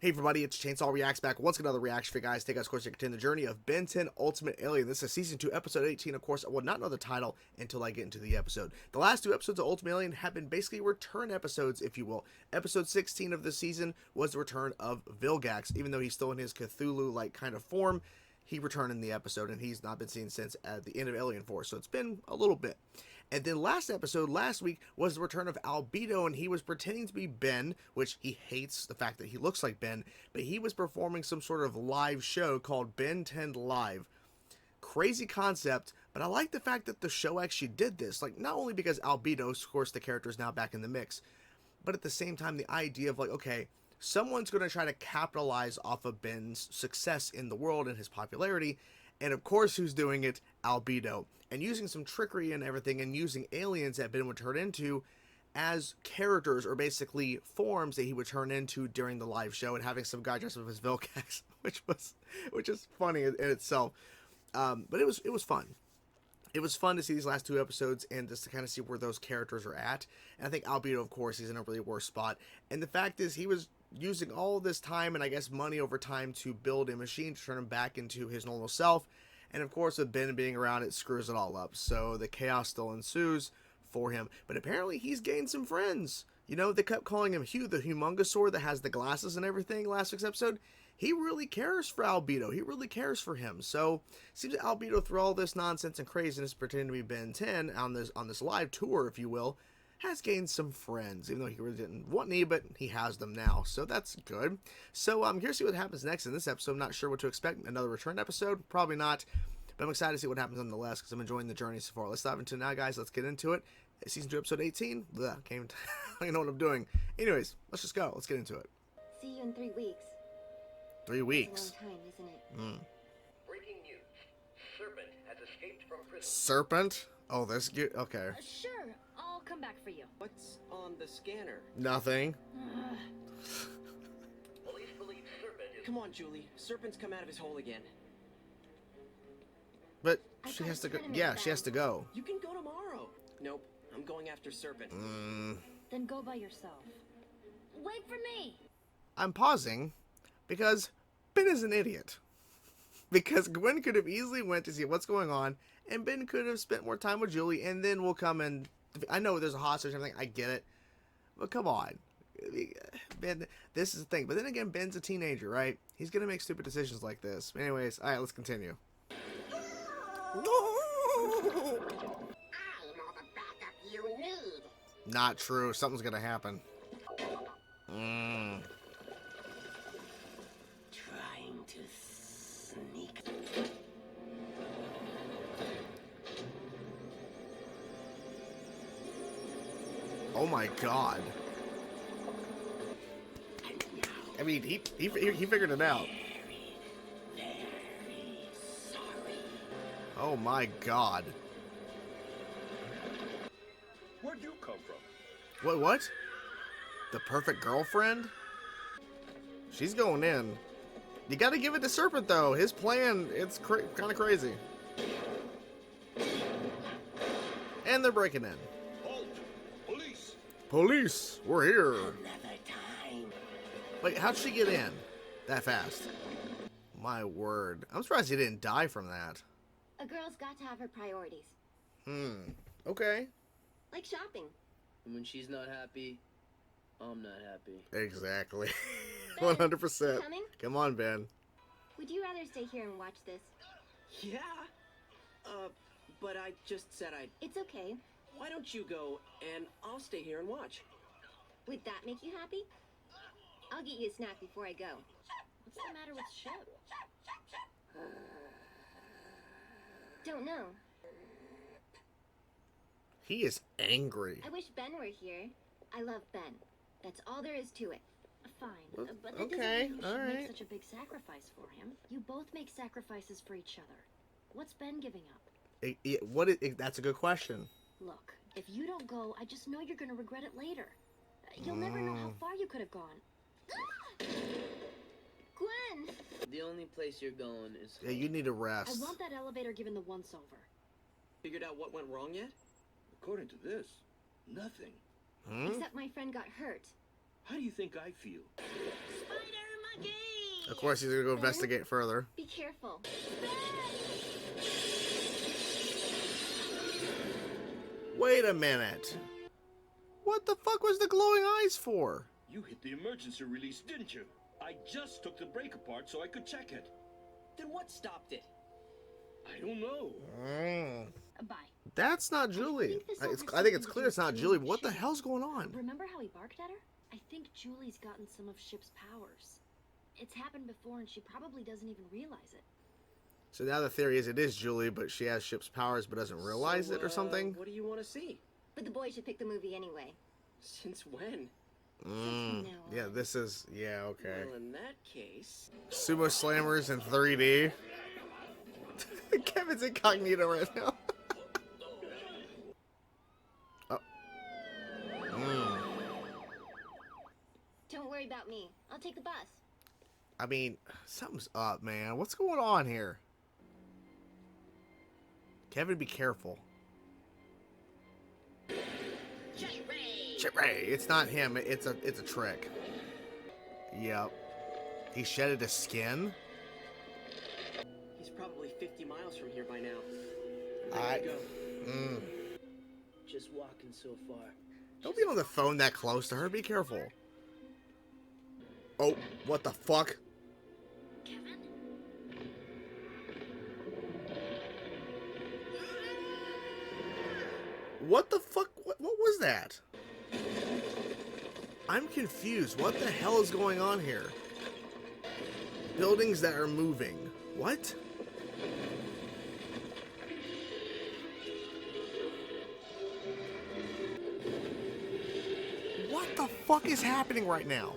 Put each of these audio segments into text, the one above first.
Hey everybody, it's Chainsaw Reacts back once again, another reaction for you guys. Take us, of course, to continue the journey of Ben 10 Ultimate Alien. This is Season 2, Episode 18. Of course, I will not know the title until I get into the episode. The last two episodes of Ultimate Alien have been basically return episodes, if you will. Episode 16 of the season was the return of Vilgax. Even though he's still in his Cthulhu-like kind of form, he returned in the episode, and he's not been seen since at the end of Alien Force, so it's been a little bit. And then last week, was the return of Albedo, and he was pretending to be Ben, which he hates the fact that he looks like Ben, but he was performing some sort of live show called Ben 10 Live. Crazy concept, but I like the fact that the show actually did this. Like, not only because Albedo, of course, the character is now back in the mix, but at the same time, the idea of like, okay, someone's going to try to capitalize off of Ben's success in the world and his popularity, and of course, who's doing it? Albedo. And using some trickery and everything, and using aliens that Ben would turn into as characters, or basically forms that he would turn into during the live show, and having some guy dressed up as Vilgax, which is funny in itself. But it was fun. It was fun to see these last two episodes and just to kind of see where those characters are at. And I think Albedo, of course, he's in a really worse spot. And the fact is, he was using all this time and I guess money over time to build a machine to turn him back into his normal self. And of course, with Ben being around, it screws it all up. So the chaos still ensues for him. But apparently, he's gained some friends. You know, they kept calling him Hugh, the Humongosaur that has the glasses and everything last week's episode. He really cares for Albedo. He really cares for him. So, seems that Albedo, through all this nonsense and craziness pretending to be Ben 10 on this live tour, if you will, has gained some friends. Even though he really didn't want any, but he has them now. So that's good. So I'm curious to see what happens next in this episode. I'm not sure what to expect. Another return episode? Probably not. But I'm excited to see what happens nonetheless because I'm enjoying the journey so far. Let's dive into it now, guys. Let's get into it. Season 2, Episode 18. Blech, I don't even know what I'm doing. Anyways, let's just go. Let's get into it. See you in 3 weeks. 3 weeks. It's a long time, isn't it? Breaking news. Serpent has escaped from prison. Serpent? Oh, that's good. Okay. Sure, I'll come back for you. What's on the scanner? Nothing. Police believe Serpent is... Come on, Julie. Serpent's come out of his hole again. But she has to go. Yeah, she has to go. You can go tomorrow. Nope, I'm going after Serpent. Then go by yourself. Wait for me! I'm pausing because Ben is an idiot. Because Gwen could have easily went to see what's going on, and Ben could have spent more time with Julie, and then we'll come and... I know there's a hostage and everything, I get it. But come on. Ben, this is the thing. But then again, Ben's a teenager, right? He's going to make stupid decisions like this. Anyways, alright, let's continue. I'm all the backup you need. Not true. Something's going to happen. Trying to sneak. Oh my god. I mean, he figured it out. Very sorry. Oh my god. Where'd you come from? What? The perfect girlfriend? She's going in. You gotta give it to Serpent, though. His plan, it's kind of crazy. And they're breaking in. Halt! Police! Police, we're here. Another time. Wait, how'd she get in that fast? My word. I'm surprised he didn't die from that. A girl's got to have her priorities. Okay. Like shopping. And when she's not happy, I'm not happy. Exactly. Ben, 100%. coming? Come on, Ben. Would you rather stay here and watch this? Yeah. But I just said I'd... It's okay. Why don't you go, and I'll stay here and watch. Would that make you happy? I'll get you a snack before I go. What's the matter with Shep? Don't know. He is angry. I wish Ben were here. I love Ben. That's all there is to it. Fine, Well, but that okay, doesn't mean you should alright. make such a big sacrifice for him. You both make sacrifices for each other. What's Ben giving up? That's a good question. Look, if you don't go, I just know you're gonna regret it later. You'll never know how far you could have gone. Gwen! The only place you're going is... Yeah, you need to I rest. want that elevator given the once-over. Figured out what went wrong yet? According to this, nothing. Hmm? Except my friend got hurt. How do you think I feel? Spider Of course, he's gonna go investigate further. Be careful. Wait a minute. What the fuck was the glowing eyes for? You hit the emergency release, didn't you? I just took the brake apart so I could check it. Then what stopped it? I don't know. Bye. That's not Julie. I think it's clear it's not Julie, but what the hell's going on? Remember how he barked at her? I think Julie's gotten some of Ship's powers. It's happened before and she probably doesn't even realize it. So now the theory is it is Julie, but she has Ship's powers but doesn't realize it or something? What do you want to see? But the boys should pick the movie anyway. Since when? Yeah, this is... Yeah, okay. Well, in that case... Sumo Slammers in 3D. Kevin's incognito right now. Oh. Don't worry about me. I'll take the bus. I mean, something's up, man. What's going on here? Kevin, be careful. Joie! It's not him. It's a trick. Yep. He shedded his skin. He's probably 50 miles from here by now. Go. Just walking so far. Don't be on the phone that close to her. Be careful. Oh, what the fuck? Kevin? What the fuck? What was that? I'm confused. What the hell is going on here? Buildings that are moving. What? What the fuck is happening right now?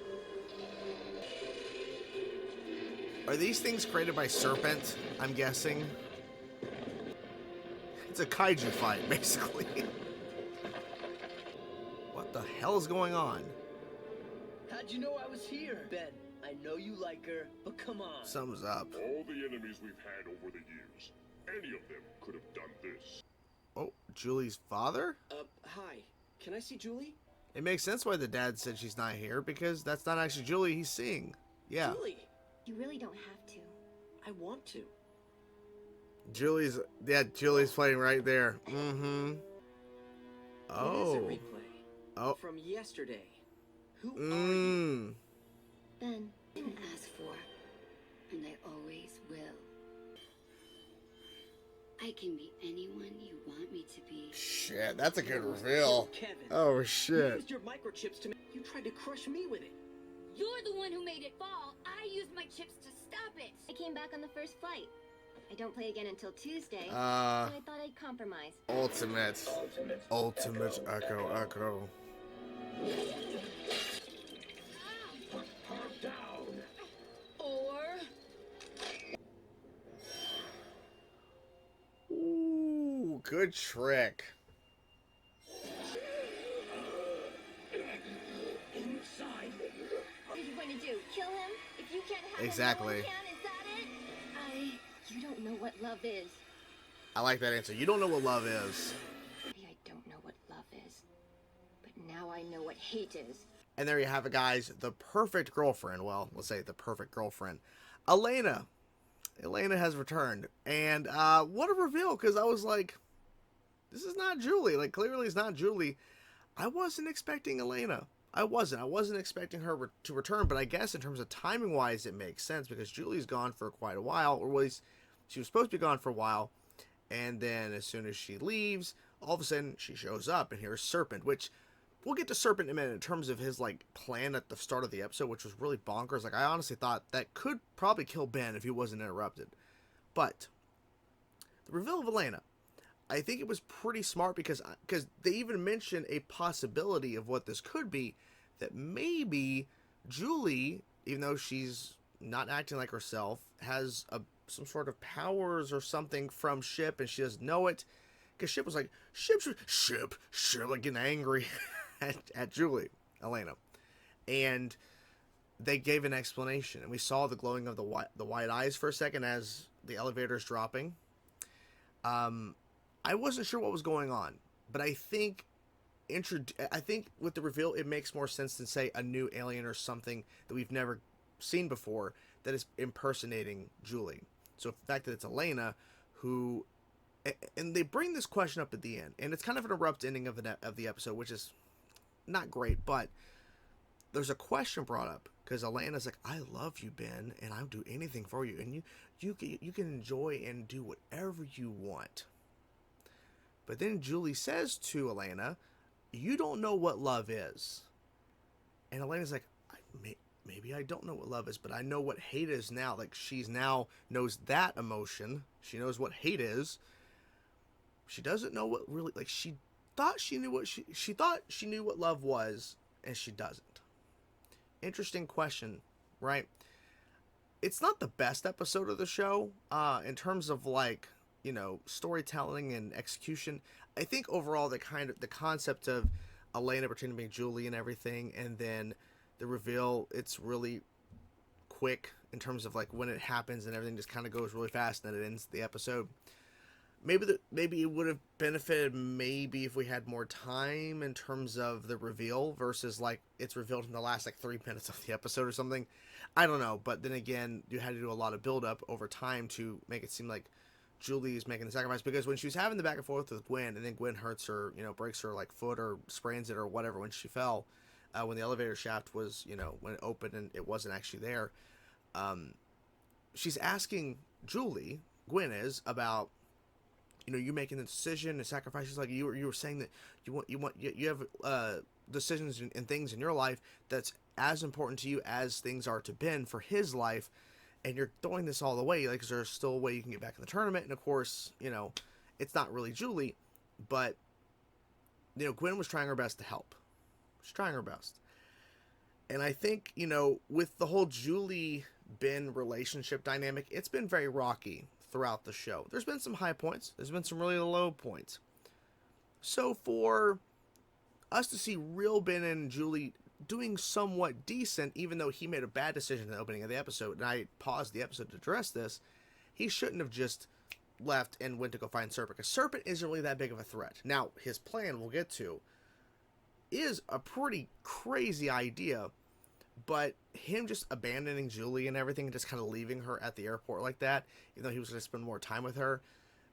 Are these things created by Serpent, I'm guessing? It's a kaiju fight, basically. What the hell is going on? How'd you know I was here? Ben, I know you like her, but come on. Something's up. All the enemies we've had over the years, any of them could have done this. Oh, Julie's father? Hi. Can I see Julie? It makes sense why the dad said she's not here, because that's not actually Julie he's seeing. Yeah. Julie! You really don't have to. I want to. Julie's playing right there. Mm-hmm. It is a Oh. replay. Oh. From yesterday. Who are you? Ben, I didn't ask for, and I always will. I can be anyone you want me to be. Shit, that's a good reveal. Kevin. Oh, You shit. used your microchips to you tried to crush me with it. You're the one who made it fall. I used my chips to stop it. I came back on the first flight. I don't play again until Tuesday, and Uh, I thought I'd compromise. ultimate echo. Or Ooh, good trick. What are you going to do? Kill him? If you can't have Exactly. him, no one can. Is that it? You don't know what love is. I like that answer. You don't know what love is. Maybe I don't know what love is, but now I know what hate is. And there you have it, guys. The perfect girlfriend. Well, let's say the perfect girlfriend. Elena. Elena has returned. And what a reveal, because I was like, this is not Julie. Like, clearly it's not Julie. I wasn't expecting Elena. I wasn't expecting her to return, but I guess in terms of timing-wise, it makes sense, because Julie's gone for quite a while, or at least she was supposed to be gone for a while, and then as soon as she leaves, all of a sudden, she shows up, and here's Serpent, which, we'll get to Serpent in a minute in terms of his, like, plan at the start of the episode, which was really bonkers. Like, I honestly thought that could probably kill Ben if he wasn't interrupted. But, the reveal of Elena, I think it was pretty smart, because they even mentioned a possibility of what this could be, that maybe Julie, even though she's not acting like herself, has some sort of powers or something from Ship, and she doesn't know it, because Ship was like, Ship, like getting angry at Julie, Elena, and they gave an explanation, and we saw the glowing of the white eyes for a second as the elevator's dropping. I wasn't sure what was going on, but I think with the reveal, it makes more sense than, say, a new alien or something that we've never seen before that is impersonating Julie. So the fact that it's Elena who, and they bring this question up at the end, and it's kind of an abrupt ending of the episode, which is not great, but there's a question brought up because Elena's like, I love you, Ben, and I'll do anything for you, and you can enjoy and do whatever you want. But then Julie says to Elena, you don't know what love is. And Elena's like, maybe I don't know what love is, but I know what hate is now. Like, she's now knows that emotion. She knows what hate is. She doesn't know what really, like, she thought she knew what she thought she knew what love was, and she doesn't. Interesting question, right? It's not the best episode of the show, in terms of, like, you know, storytelling and execution. I think overall the concept of Elena pretending to be Julie and everything, and then the reveal, it's really quick in terms of like when it happens and everything just kind of goes really fast and then it ends the episode. Maybe it would have benefited maybe if we had more time in terms of the reveal versus like it's revealed in the last like 3 minutes of the episode or something. I don't know, but then again, you had to do a lot of build up over time to make it seem like Julie's making the sacrifice, because when she was having the back and forth with Gwen, and then Gwen hurts her, you know, breaks her like foot or sprains it or whatever when she fell, when the elevator shaft was, you know, when it opened and it wasn't actually there, she's asking Julie, Gwen is, about, you know, you making the decision and sacrifices, like you were saying that you have decisions and things in your life that's as important to you as things are to Ben for his life. And you're throwing this all away, like, 'cause there's still a way you can get back in the tournament. And of course, you know, it's not really Julie, but, you know, Gwen was trying her best to help. She's trying her best. And I think, you know, with the whole Julie-Ben relationship dynamic, it's been very rocky throughout the show. There's been some high points. There's been some really low points. So for us to see real Ben and Julie doing somewhat decent, even though he made a bad decision in the opening of the episode, and I paused the episode to address this, he shouldn't have just left and went to go find Serpent, because Serpent isn't really that big of a threat. Now, his plan, we'll get to, is a pretty crazy idea, but him just abandoning Julie and everything and just kind of leaving her at the airport like that, even though he was going to spend more time with her,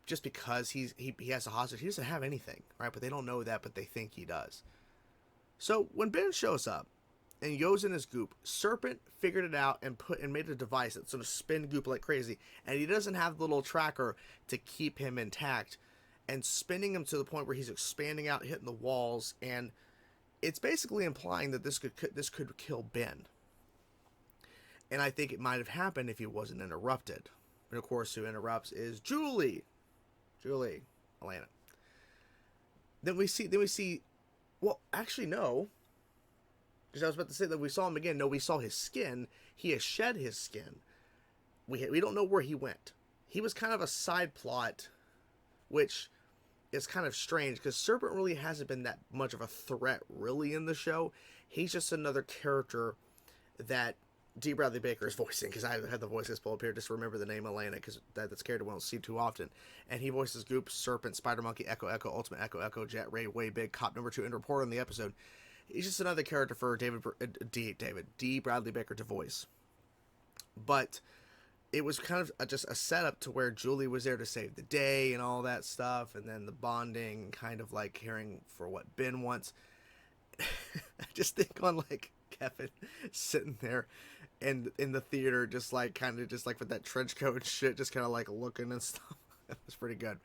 just because he has a hostage, he doesn't have anything, right? But they don't know that, but they think he does. So when Ben shows up and goes in his goop, Serpent figured it out and made a device that sort of spin goop like crazy, and he doesn't have the little tracker to keep him intact, and spinning him to the point where he's expanding out, hitting the walls, and it's basically implying that this could kill Ben. And I think it might have happened if he wasn't interrupted. And of course, who interrupts is Julie, Elena. Then we see. Well, actually, no. Because I was about to say that we saw him again. No, we saw his skin. He has shed his skin. We don't know where he went. He was kind of a side plot, which is kind of strange, because Serpent really hasn't been that much of a threat, really, in the show. He's just another character that D. Bradley Baker is voicing, because I had the voices pull up here. Just remember the name Elena, because that's a character we don't see too often. And he voices Goop, Serpent, Spider Monkey, Echo, Ultimate Echo, Jet, Ray, Way Big, Cop Number 2, and report on the episode. He's just another character for D. Bradley Baker to voice. But it was kind of just a setup to where Julie was there to save the day and all that stuff, and then the bonding, kind of like caring for what Ben wants. I just think on like Kevin sitting there and in the theater, just like kind of just like with that trench coat and shit, just kind of like looking and stuff. It was pretty good.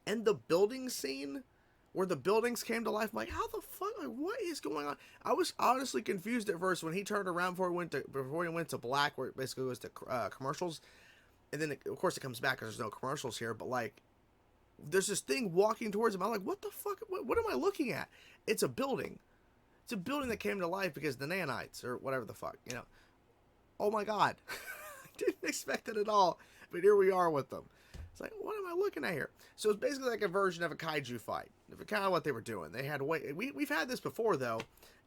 And the building scene where the buildings came to life, I'm like, how the fuck, like, what is going on? I was honestly confused at first when he turned around before he went to black, where it basically goes to commercials, and then of course it comes back because there's no commercials here, but like there's this thing walking towards him. I'm like, what the fuck, what am I looking at? It's a building. It's a building that came to life because the nanites or whatever the fuck, you know. Oh my god. I didn't expect it at all, but here we are with them. It's like, what am I looking at here? So it's basically like a version of a kaiju fight. Kind of what they were doing. They had we've had this before though,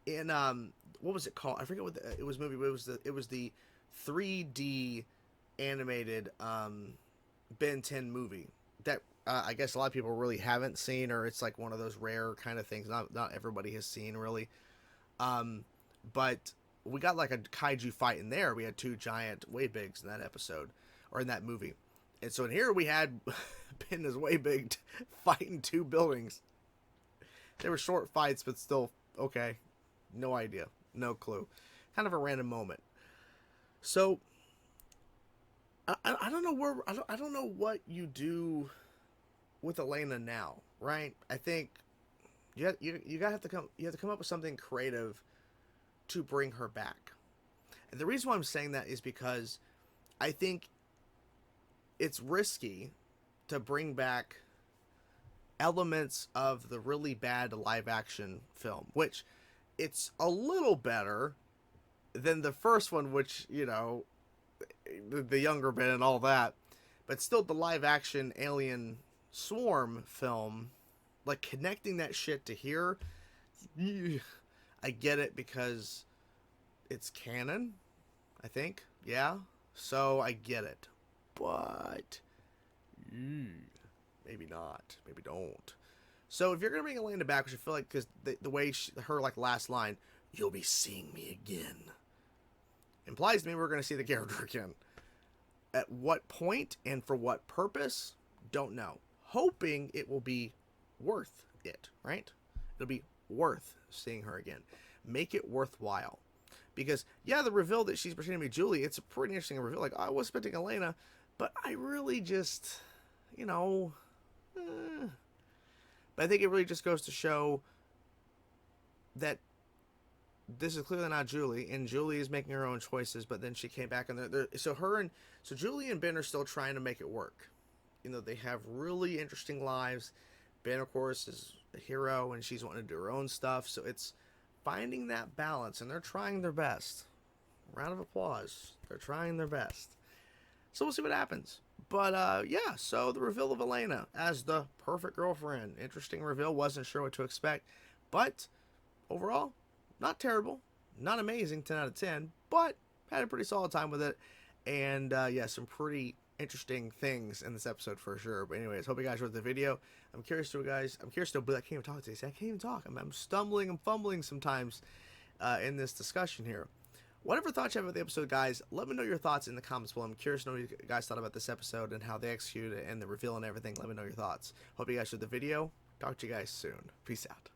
in what was it called? I forget what it was movie. But it was the 3D animated Ben 10 movie that I guess a lot of people really haven't seen, or it's like one of those rare kind of things not everybody has seen really. But we got like a kaiju fight in there. We had 2 giant way bigs in that episode, or in that movie. And so in here we had Ben as way big fighting 2 buildings. They were short fights, but still, okay. No idea. No clue. Kind of a random moment. So, I don't know where, I don't know what you do with Elena now, right? I think you have to come up with something creative to bring her back. And the reason why I'm saying that is because I think it's risky to bring back elements of the really bad live action film, which it's a little better than the first one, which, you know, the younger Ben and all that, but still the live action Alien Swarm film, like connecting that shit to here, I get it because it's canon, I think, yeah, so I get it, but maybe not, maybe don't. So if you're gonna bring Elena back, which I feel like, because the way her like last line, "You'll be seeing me again," implies to me we're gonna see the character again. At what point and for what purpose, don't know. Hoping it will be worth it, right? It'll be worth seeing her again. Make it worthwhile. Because, yeah, the reveal that she's pretending to be Julie, it's a pretty interesting reveal. Like, I was expecting Elena, but I really just, you know... But I think it really just goes to show that this is clearly not Julie, and Julie is making her own choices, but then she came back, and so Julie and Ben are still trying to make it work. You know, they have really interesting lives. Ben, of course, is a hero, and she's wanting to do her own stuff, so it's finding that balance, and they're trying their best. Round of applause. They're trying their best. So we'll see what happens. But, yeah, so the reveal of Elena as the perfect girlfriend. Interesting reveal. Wasn't sure what to expect. But, overall, not terrible. Not amazing, 10 out of 10. But, had a pretty solid time with it. And, yeah, some pretty interesting things in this episode for sure. But anyways, hope you guys enjoyed the video. I'm curious to, I can't even talk today. I can't even talk. I'm stumbling and fumbling sometimes in this discussion here. Whatever thoughts you have about the episode, guys, let me know your thoughts in the comments below. I'm curious to know what you guys thought about this episode and how they executed it and the reveal and everything. Let me know your thoughts. Hope you guys enjoyed the video. Talk to you guys soon. Peace out.